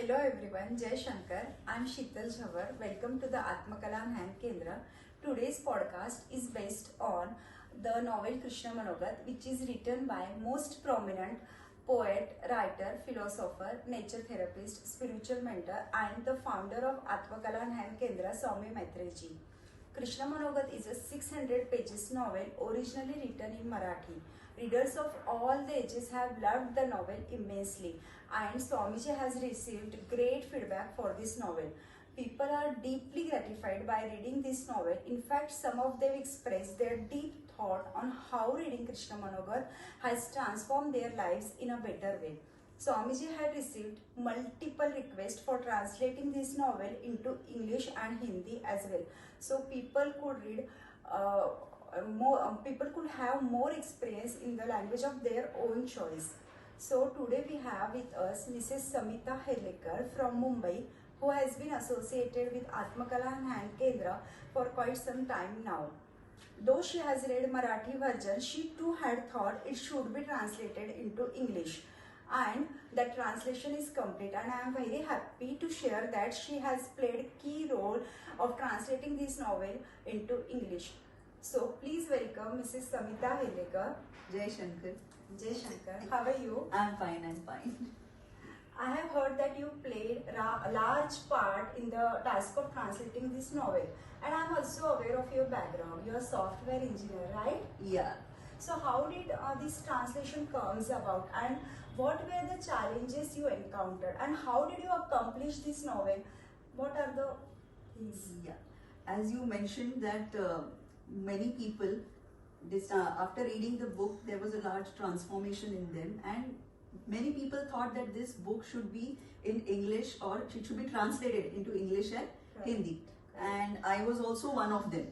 Hello everyone, Jai Shankar. I'm Sheetal Jhavar. Welcome to the Atmakala and Hand Kendra. Today's podcast is based on the novel Krishna Manogat, which is written by most prominent poet, writer, philosopher, nature therapist, spiritual mentor, and the founder of Atmakala and Hand Kendra, Swami Maitreya ji. Krishna Manogat is a 600 pages novel originally written in Marathi. Readers of all the ages have loved the novel immensely, and Swamiji has received great feedback for this novel. People are deeply gratified by reading this novel. In fact, some of them expressed their deep thought on how reading Krishna Manogat has transformed their lives in a better way. Swamiji had received multiple requests for translating this novel into English and Hindi as well. So people could read people could have more experience in the language of their own choice. So today we have with us Mrs. Samita Helekar from Mumbai, who has been associated with Atmakala and Hand Kendra for quite some time now. Though she has read Marathi version, she too had thought it should be translated into English. And that translation is complete, and I am very happy to share that she has played a key role of translating this novel into English. So please welcome Mrs. Samita Helekar. Jai Shankar. Jai Shankar. How are you? I'm fine. I have heard that you played a large part in the task of translating this novel, and I am also aware of your background. You are a software engineer, right? Yeah. So how did this translation comes about, and what were the challenges you encountered, and how did you accomplish this novel? What are the things? Yeah. As you mentioned that many people, after reading the book, there was a large transformation in them, and many people thought that this book should be in English, or it should be translated into English and Hindi. And I was also one of them,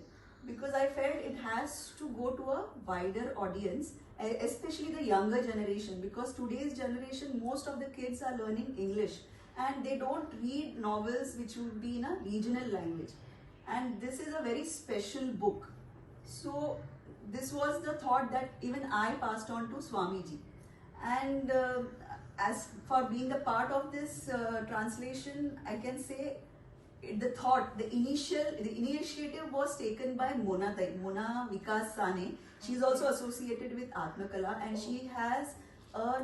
because I felt it has to go to a wider audience, especially the younger generation, because today's generation, most of the kids are learning English and they don't read novels which would be in a regional language. And this is a very special book. So this was the thought that even I passed on to Swamiji. And as for being the part of this translation, I can say the initiative was taken by Mona Vikas Sane. She's also associated with Atmakala, and she has a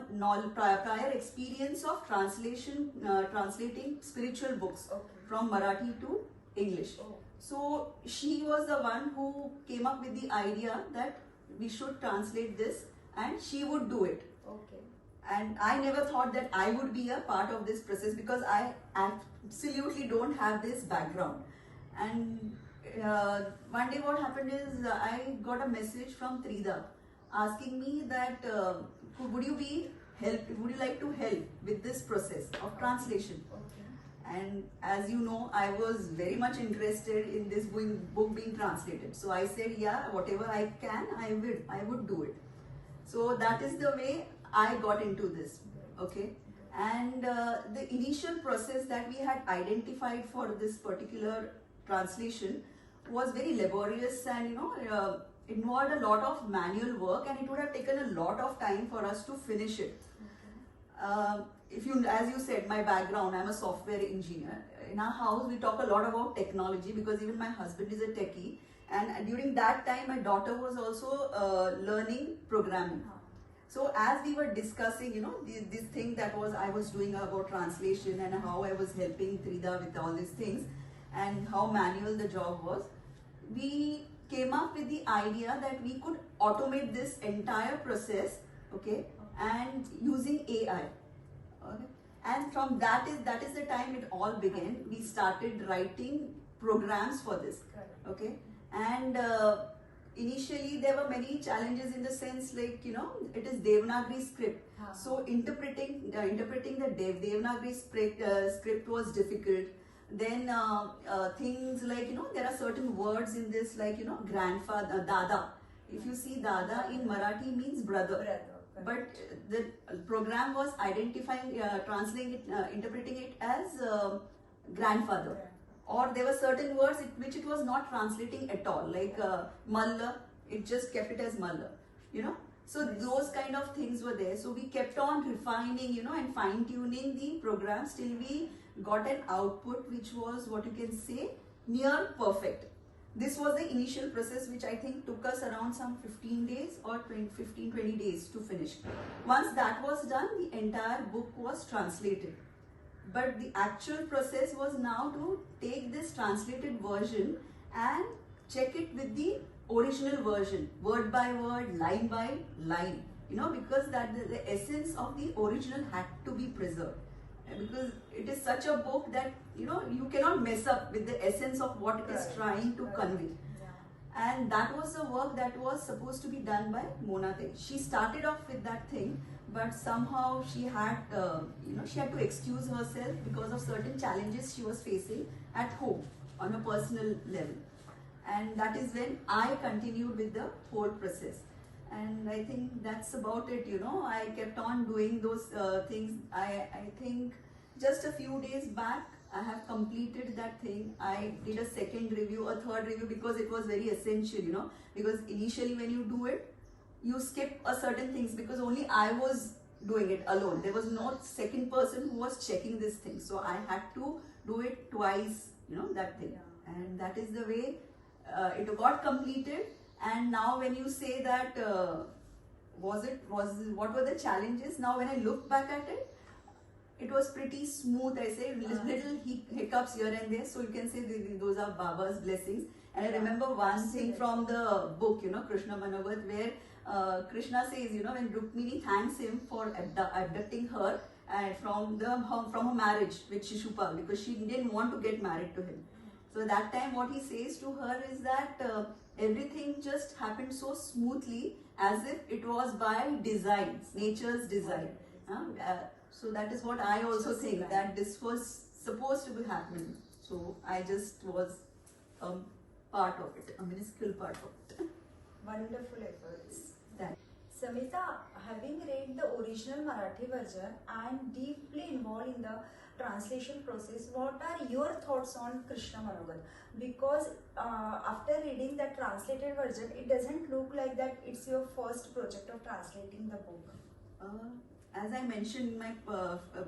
prior experience of translating spiritual books from Marathi to English. So she was the one who came up with the idea that we should translate this, and she would do it. And I never thought that I would be a part of this process, because I absolutely don't have this background. And one day what happened is I got a message from Trida asking me that would you like to help with this process of translation? And as you know, I was very much interested in this book being translated. So I said, yeah, whatever I can, I would do it. So that is the way I got into this. And the initial process that we had identified for this particular translation was very laborious, and involved a lot of manual work, and it would have taken a lot of time for us to finish it. As you said, my background, I'm a software engineer. In our house, we talk a lot about technology, because even my husband is a techie, and during that time, my daughter was also learning programming. So as we were discussing, this thing that I was doing about translation, and how I was helping Trida with all these things, and how manual the job was, we came up with the idea that we could automate this entire process, and using AI. And from that is the time it all began. We started writing programs for this. And initially there were many challenges, in the sense like, it is Devanagari script. So interpreting the Devanagari script was difficult. Then things like, there are certain words in this, like, grandfather, Dada. If you see, Dada in Marathi means brother. But the program was identifying, interpreting it as grandfather. Or there were certain words which it was not translating at all, like Malla, it just kept it as Malla, So those kind of things were there. So we kept on refining, you know, and fine tuning the programs till we got an output which was, what you can say, near perfect. This was the initial process which I think took us around some 15 days or 20 days to finish. Once that was done, the entire book was translated. But the actual process was now to take this translated version and check it with the original version, word by word, line by line, you know, because that the essence of the original had to be preserved. Because it is such a book that, you know, you cannot mess up with the essence of what it is trying to convey. And that was the work that was supposed to be done by Mona Dey. She started off with that thing, but somehow she had, she had to excuse herself because of certain challenges she was facing at home on a personal level. And that is when I continued with the whole process. And I think that's about it, you know. I kept on doing those things. I think just a few days back, I have completed that thing. I did a second review, a third review, because it was very essential, you know. Because initially when you do it, you skip a certain things because only I was doing it alone. There was no second person who was checking this thing. So I had to do it twice, you know, that thing. And that is the way it got completed. And now when you say that, what were the challenges? Now when I look back at it, it was pretty smooth. I say little hiccups here and there. So you can say those are Baba's blessings. And I remember one thing from the book, you know, Krishna Manogat, where Krishna says, you know, when Rukmini thanks him for abducting her from her marriage with Shishupal, because she didn't want to get married to him. So that time what he says to her is that everything just happened so smoothly as if it was by design, nature's design. So that is what I also think, that this was supposed to be happening. So I just was part of it, a minuscule part of it. Wonderful efforts. That. Samita, having read the original Marathi version and deeply involved in the translation process, what are your thoughts on Krishna Manogat? Because after reading the translated version, it doesn't look like that it's your first project of translating the book. As I mentioned in my,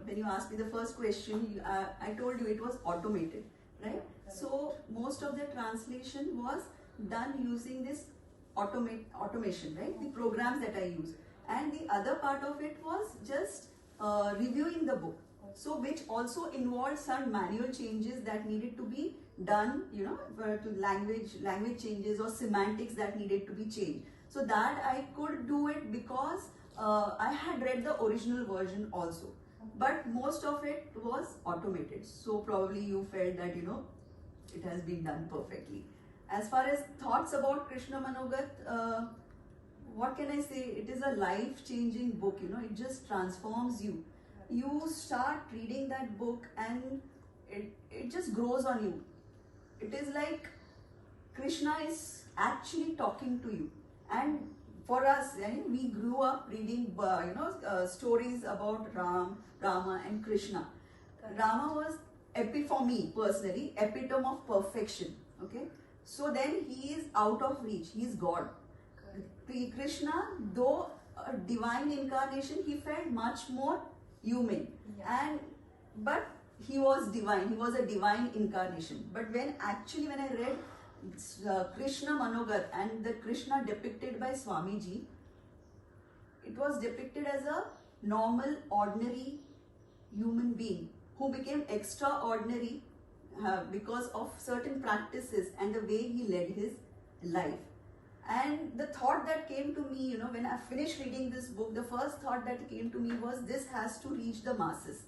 when you asked me the first question, I told you it was automated, right? So most of the translation was done using this automation, right? The programs that I use. And the other part of it was just reviewing the book. So which also involved some manual changes that needed to be done, you know, to language changes or semantics that needed to be changed. So that I could do it because I had read the original version also. But most of it was automated. So probably you felt that, you know, it has been done perfectly. As far as thoughts about Krishna Manogat, what can I say? It is a life-changing book, you know, it just transforms you. You start reading that book and it just grows on you. It is like Krishna is actually talking to you. And for us, we grew up reading, stories about Rama and Krishna. Rama was, for me personally, epitome of perfection. Okay, so then he is out of reach. He is God. Krishna, though a divine incarnation, he felt much more human. But he was divine. He was a divine incarnation. But when I read Krishna Manogat and the Krishna depicted by Swamiji, it was depicted as a normal, ordinary human being who became extraordinary because of certain practices and the way he led his life. And the thought that came to me, you know, when I finished reading this book, the first thought that came to me was, this has to reach the masses.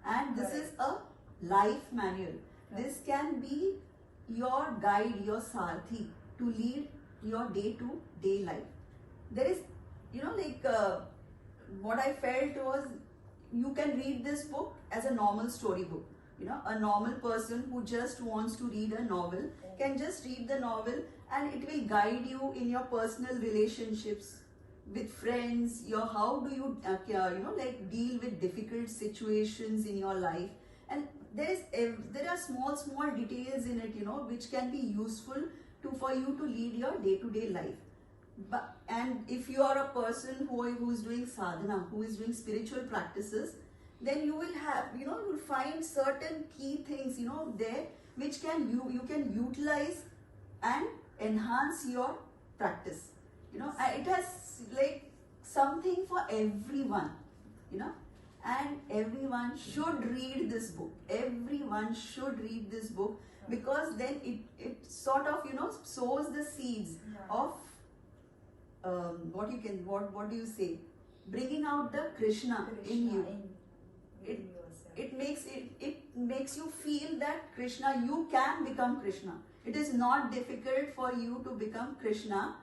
And this is a life manual. This can be your guide, your sarthi to lead your day-to-day life. There is, you know, like what I felt was, you can read this book as a normal storybook. You know, a normal person who just wants to read a novel can just read the novel, and it will guide you in your personal relationships with friends. How do you, deal with difficult situations in your life. And there are small details in it, you know, which can be useful for you to lead your day-to-day life. And if you are a person who is doing sadhana, who is doing spiritual practices, then you will have, you will find certain key things, there, which you can utilize and enhance your practice. It has like something for everyone, and everyone should read this book. Everyone should read this book, because then it sort of, sows the seeds of what do you say, bringing out the Krishna in you. It makes you feel that Krishna, you can become Krishna. It is not difficult for you to become Krishna.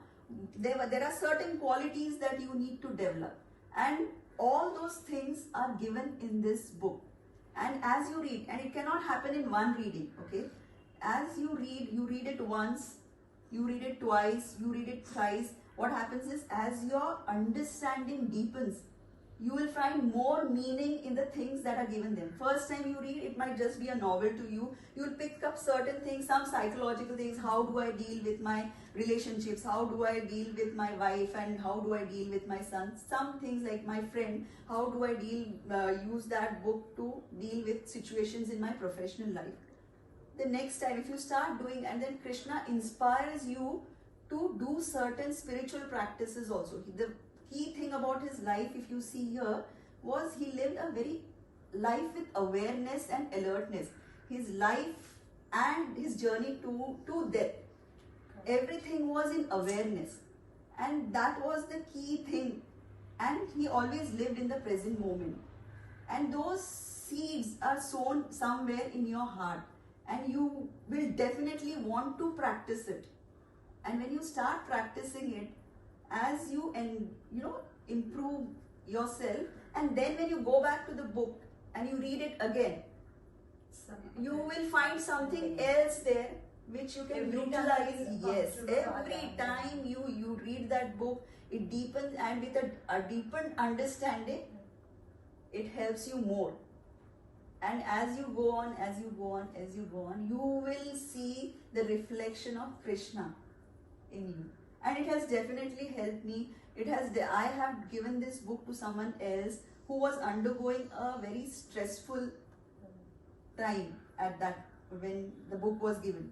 There are certain qualities that you need to develop, and all those things are given in this book. And as you read, and it cannot happen in one reading, okay? As you read it once, you read it twice, you read it thrice. What happens is, as your understanding deepens, you will find more meaning in the things that are given them. First time you read, it might just be a novel to you. You will pick up certain things, some psychological things. How do I deal with my relationships? How do I deal with my wife? And how do I deal with my son? Some things like my friend. How do I use that book to deal with situations in my professional life? The next time, if you start doing, and then Krishna inspires you to do certain spiritual practices also. The key thing about his life, if you see here, was he lived a very life with awareness and alertness. His life and his journey to death, everything was in awareness, and that was the key thing. And he always lived in the present moment, and those seeds are sown somewhere in your heart, and you will definitely want to practice it. And when you start practicing it, as you improve yourself, and then when you go back to the book and you read it again, you will find something else there which you can utilize. Yes, every time you read that book, it deepens, and with a deepened understanding, it helps you more. And as you go on, you will see the reflection of Krishna in you. And it has definitely helped me. I have given this book to someone else who was undergoing a very stressful time when the book was given.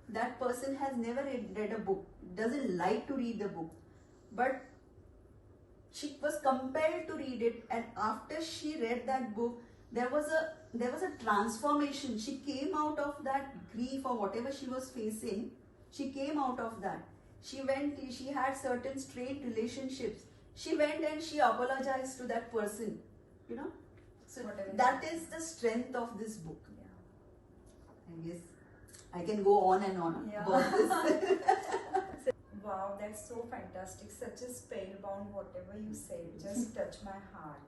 That person has never read a book, doesn't like to read the book, but she was compelled to read it. And after she read that book, there was a transformation. She came out of that grief or whatever she was facing. She came out of that. She had certain strained relationships. She went and she apologized to that person, So that is the strength of this book. Yeah. I guess I can go on and on about this. Wow, that's so fantastic. Such a spellbound, whatever you said, just touched my heart.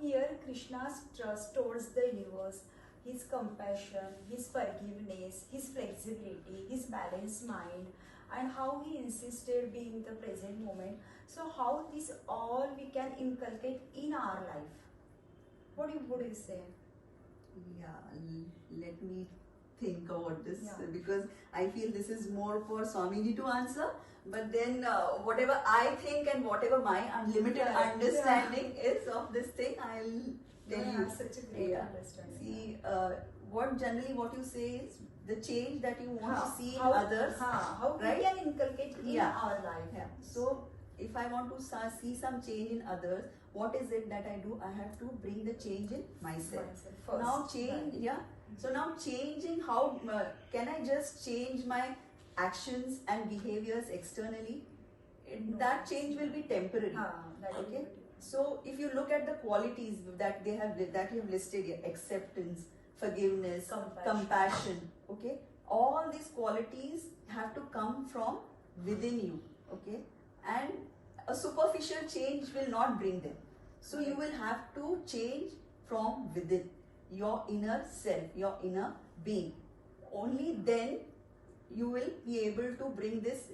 Here Krishna's trust towards the universe, his compassion, his forgiveness, his flexibility, his balanced mind, and how he insisted being the present moment. So how this all we can inculcate in our life? What do you say? Yeah, let me think about this, because I feel this is more for Swamiji to answer. But then whatever I think and whatever my unlimited understanding is of this thing, I'll tell you. Such a great understanding. See, what you say is the change that you want to see in others. How right? we can inculcate in our life. Yeah. So if I want to see some change in others, what is it that I do? I have to bring the change in myself. First. Now change, So now changing, how can I just change my actions and behaviors externally? That change will be temporary. Okay. So if you look at the qualities that you have listed here, acceptance, forgiveness, compassion, okay, all these qualities have to come from within you, okay, and a superficial change will not bring them. So you will have to change from within, your inner self, your inner being. Only then you will be able to bring this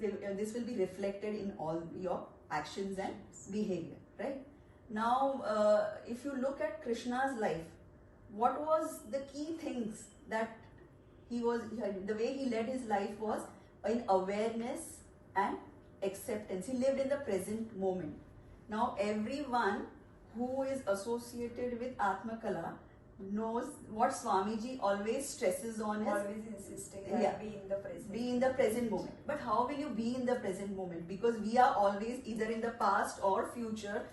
will be reflected in all your actions and behavior, right? Now, if you look at Krishna's life, what was the key things that the way he led his life was in awareness and acceptance. He lived in the present moment. Now everyone who is associated with Atmakala knows what Swamiji always stresses on is Always insisting that Yeah. be in the present. be in the present moment. But how will you be in the present moment? Because we are always either in the past or future.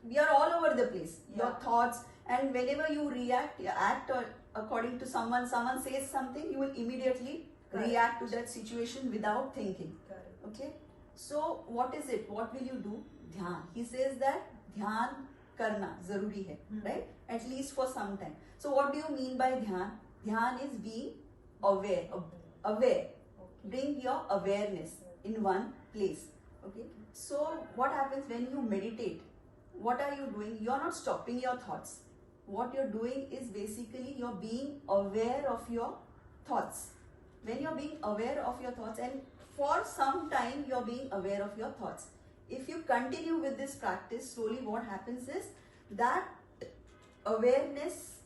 We are all over the place. Your Yeah. thoughts, and whenever you react, you act or according to someone says something, you will immediately Correct. react to that situation without thinking. Correct. Okay? So what is it? What will you do? Dhyan. He says that dhyan karna zaruri hai, right? At least for some time. So what do you mean by dhyan? Dhyan is being aware. Aware. Okay. Bring your awareness in one place. Okay? So what happens when you meditate? What are you doing? You're not stopping your thoughts. What you're doing is basically you're being aware of your thoughts. When you're being aware of your thoughts, and for some time you're being aware of your thoughts. If you continue with this practice, slowly what happens is that awareness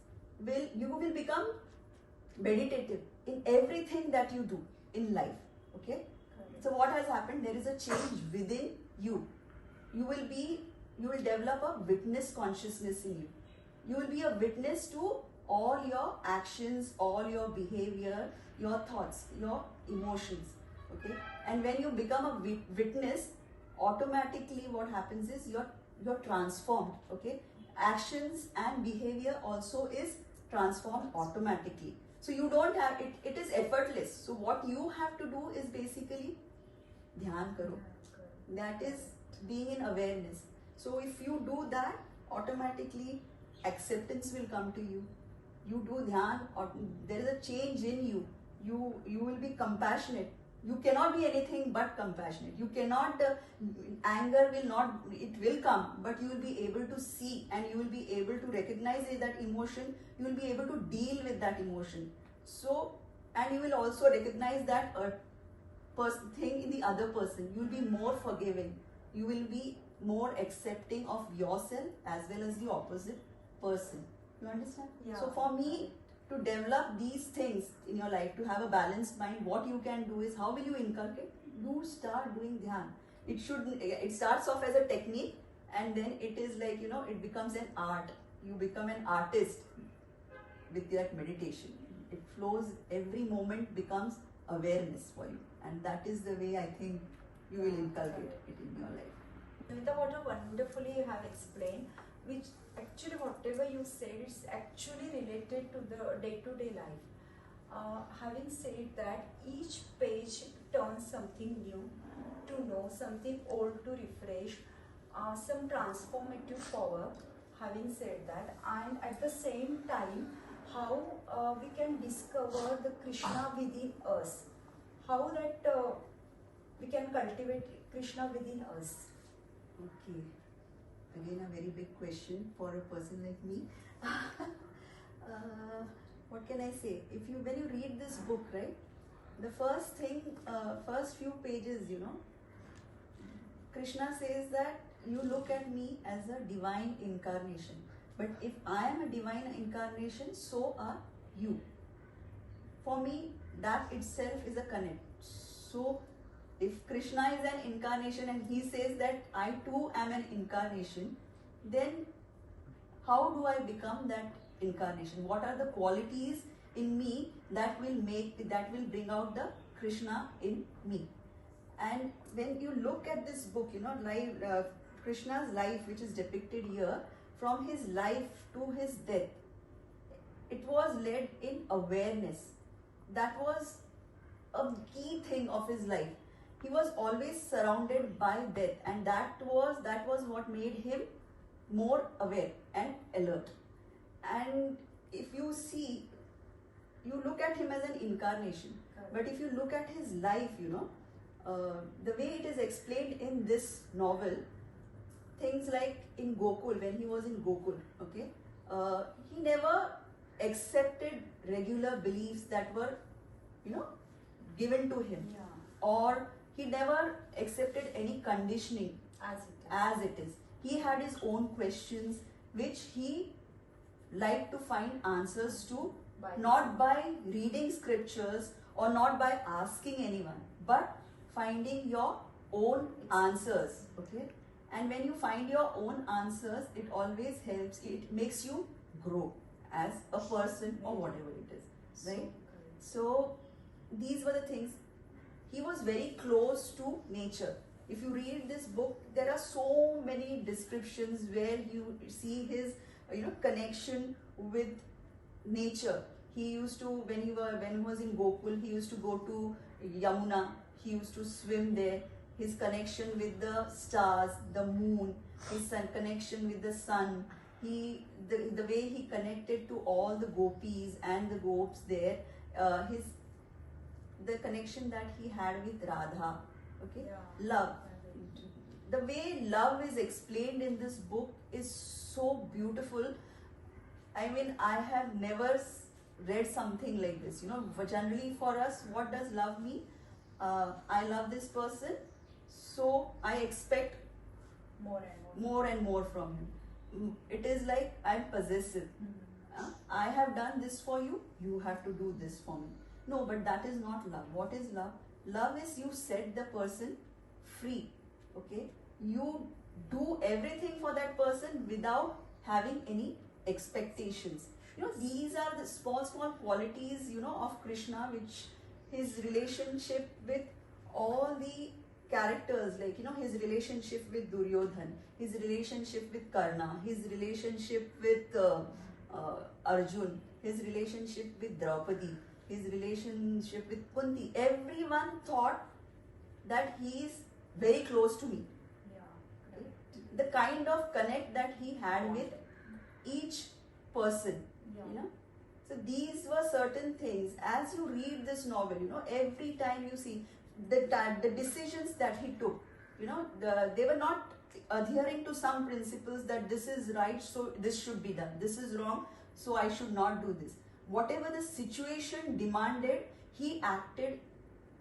you will become meditative in everything that you do in life. Okay? Correct. So what has happened? There is a change within you. You will develop a witness consciousness in you. You will be a witness to all your actions, all your behavior, your thoughts, your emotions. Okay? And when you become a witness, automatically what happens is you're transformed. Okay? Actions and behavior also is transformed automatically. So you don't have it is effortless. So what you have to do is basically dhyan karo. That is being in awareness. So if you do that, automatically acceptance will come to you. You do dhyan, or there is a change in you. You will be compassionate. You cannot be anything but compassionate. You cannot, anger will not, it will come, but you will be able to see, and you will be able to recognize that emotion. You will be able to deal with that emotion. So, and you will also recognize that thing in the other person. You will be more forgiving. You will be more accepting of yourself as well as the opposite person. You understand? Yeah. So for me, to develop these things in your life, to have a balanced mind, what you can do is, how will you inculcate? You start doing dhyan. It starts off as a technique, and then it is like, it becomes an art. You become an artist with that meditation. It flows, every moment becomes awareness for you. And that is the way I think you will inculcate it in your life. Navita, what a wonderfully you have explained, which actually whatever you said is actually related to the day-to-day life. Having said that, each page turns something new to know, something old to refresh, some transformative power. Having said that, and at the same time, how we can discover the Krishna within us, how that we can cultivate Krishna within us. Okay. Again, a very big question for a person like me. What can I say? When you read this book, right? The first few pages, Krishna says that you look at me as a divine incarnation. But if I am a divine incarnation, so are you. For me, that itself is a connect. So, if Krishna is an incarnation and he says that I too am an incarnation, then how do I become that incarnation? What are the qualities in me that will bring out the Krishna in me? And when you look at this book, Krishna's life, which is depicted here, from his life to his death, it was led in awareness. That was a key thing of his life. He was always surrounded by death, and that was what made him more aware and alert. And if you see, you look at him as an incarnation, but if you look at his life, the way it is explained in this novel, things like in Gokul, when he was in Gokul, okay, he never accepted regular beliefs that were, given to him, or he never accepted any conditioning as it is. He had his own questions, which he liked to find answers to, not by reading scriptures or not by asking anyone, but finding your own answers, okay? And when you find your own answers, it always helps, it makes you grow as a person or whatever it is, right? So these were the things. He was very close to nature. If you read this book, there are so many descriptions where you see his, connection with nature. He used to, when he was in Gokul, he used to go to Yamuna. He used to swim there. His connection with the stars, the moon, his connection with the sun. The way he connected to all the gopis and the gopis there. The connection that he had with Radha, okay? Yeah. Love. The way love is explained in this book is so beautiful. I mean, I have never read something like this. Generally for us, what does love mean? I love this person, so I expect more and more from him. It is like I'm possessive. I have done this for you, you have to do this for me. No, but that is not love. What is love? Love is you set the person free, okay? You do everything for that person without having any expectations. These are the small qualities, of Krishna, which his relationship with all the characters, like, his relationship with Duryodhan, his relationship with Karna, his relationship with Arjun, his relationship with Draupadi, his relationship with Kunti. Everyone thought that he is very close to me. Yeah. The kind of connect that he had with each person, So these were certain things. As you read this novel, every time you see the decisions that he took, they were not adhering to some principles that this is right, so this should be done. This is wrong, so I should not do this. Whatever the situation demanded, he acted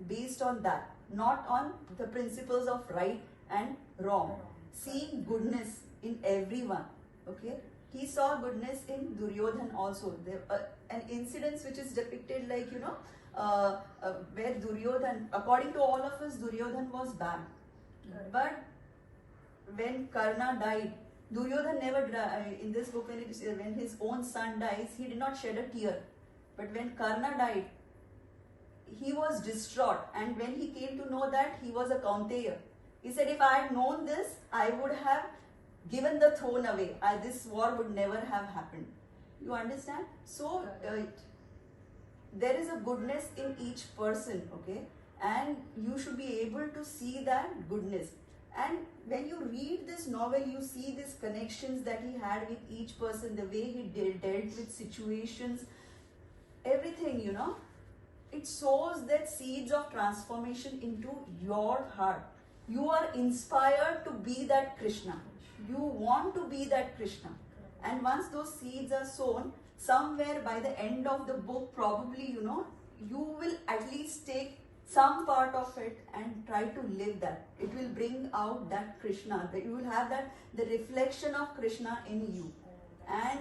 based on that, not on the principles of right and wrong. Seeing goodness in everyone, okay? He saw goodness in Duryodhan also. There, an incident which is depicted like, where Duryodhan, according to all of us, Duryodhan was bad. Right. But when Karna died, Duryodhan never died. In this book, when his own son dies, he did not shed a tear. But when Karna died, he was distraught. And when he came to know that he was a Kaunteya, he said, if I had known this, I would have given the throne away. This war would never have happened. You understand? So, there is a goodness in each person, okay? And you should be able to see that goodness. And when you read this novel, you see these connections that he had with each person, the way he dealt with situations, everything, it sows that seeds of transformation into your heart. You are inspired to be that Krishna. You want to be that Krishna. And once those seeds are sown, somewhere by the end of the book, probably, you will at least take some part of it and try to live that. It will bring out that Krishna, that you will have the reflection of Krishna in you. And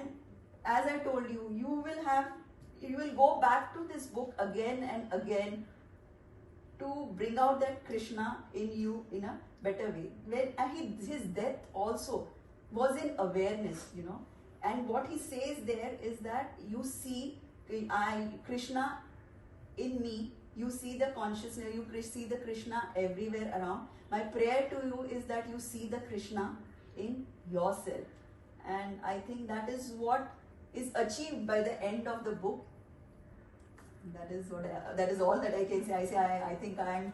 as I told you, you will go back to this book again and again to bring out that Krishna in you in a better way. His death also was in awareness, And what he says there is that you see Krishna in me, you see the consciousness, you see the Krishna everywhere around. My prayer to you is that you see the Krishna in yourself. And I think that is what is achieved by the end of the book. That is all that I can say. I think I am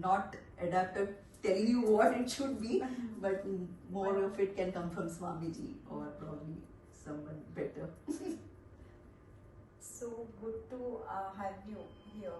not adept at telling you what it should be, but more of it can come from Swamiji or probably someone better. So good to have you here.